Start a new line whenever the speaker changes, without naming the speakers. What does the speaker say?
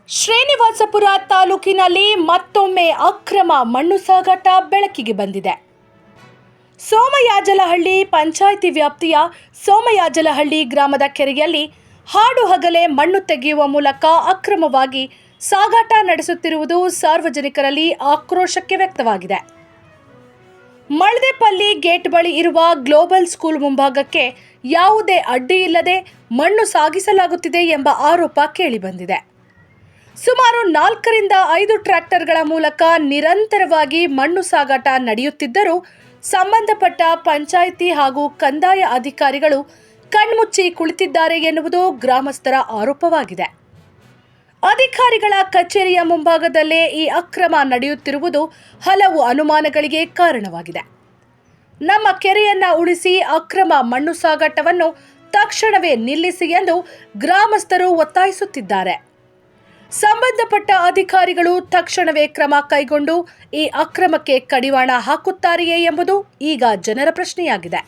ಶ್ರೀನಿವಾಸಪುರ ತಾಲೂಕಿನಲ್ಲಿ ಮತ್ತೊಮ್ಮೆ ಅಕ್ರಮ ಮಣ್ಣು ಸಾಗಾಟ ಬೆಳಕಿಗೆ ಬಂದಿದೆ. ಸೋಮಯಾಜಲಹಳ್ಳಿ ಪಂಚಾಯಿತಿ ವ್ಯಾಪ್ತಿಯ ಸೋಮಯಾಜಲಹಳ್ಳಿ ಗ್ರಾಮದ ಕೆರೆಯಲ್ಲಿ ಹಾಡು ಹಗಲೇ ಮಣ್ಣು ತೆಗೆಯುವ ಮೂಲಕ ಅಕ್ರಮವಾಗಿ ಸಾಗಾಟ ನಡೆಸುತ್ತಿರುವುದು ಸಾರ್ವಜನಿಕರಲ್ಲಿ ಆಕ್ರೋಶಕ್ಕೆ ವ್ಯಕ್ತವಾಗಿದೆ. ಮಳದೇಪಲ್ಲಿ ಗೇಟ್ ಬಳಿ ಇರುವ ಗ್ಲೋಬಲ್ ಸ್ಕೂಲ್ ಮುಂಭಾಗಕ್ಕೆ ಯಾವುದೇ ಅಡ್ಡಿ ಇಲ್ಲದೆ ಮಣ್ಣು ಸಾಗಿಸಲಾಗುತ್ತಿದೆ ಎಂಬ ಆರೋಪ ಕೇಳಿಬಂದಿದೆ. ಸುಮಾರು 4 ರಿಂದ 5 ಟ್ರ್ಯಾಕ್ಟರ್ಗಳ ಮೂಲಕ ನಿರಂತರವಾಗಿ ಮಣ್ಣು ಸಾಗಾಟ ನಡೆಯುತ್ತಿದ್ದರೂ ಸಂಬಂಧಪಟ್ಟ ಪಂಚಾಯಿತಿ ಹಾಗೂ ಕಂದಾಯ ಅಧಿಕಾರಿಗಳು ಕಣ್ಮುಚ್ಚಿ ಕುಳಿತಿದ್ದಾರೆ ಎನ್ನುವುದು ಗ್ರಾಮಸ್ಥರ ಆರೋಪವಾಗಿದೆ. ಅಧಿಕಾರಿಗಳ ಕಚೇರಿಯ ಮುಂಭಾಗದಲ್ಲೇ ಈ ಅಕ್ರಮ ನಡೆಯುತ್ತಿರುವುದು ಹಲವು ಅನುಮಾನಗಳಿಗೆ ಕಾರಣವಾಗಿದೆ. ನಮ್ಮ ಕೆರೆಯನ್ನ ಉಳಿಸಿ ಅಕ್ರಮ ಮಣ್ಣು ಸಾಗಾಟವನ್ನು ತಕ್ಷಣವೇ ನಿಲ್ಲಿಸಿ ಎಂದು ಗ್ರಾಮಸ್ಥರು ಒತ್ತಾಯಿಸುತ್ತಿದ್ದಾರೆ. ಸಂಬಂಧಪಟ್ಟ ಅಧಿಕಾರಿಗಳು ತಕ್ಷಣವೇ ಕ್ರಮ ಕೈಗೊಂಡು ಈ ಅಕ್ರಮಕ್ಕೆ ಕಡಿವಾಣ ಹಾಕುತ್ತಾರೆಯೇ ಎಂಬುದು ಈಗ ಜನರ ಪ್ರಶ್ನೆಯಾಗಿದೆ.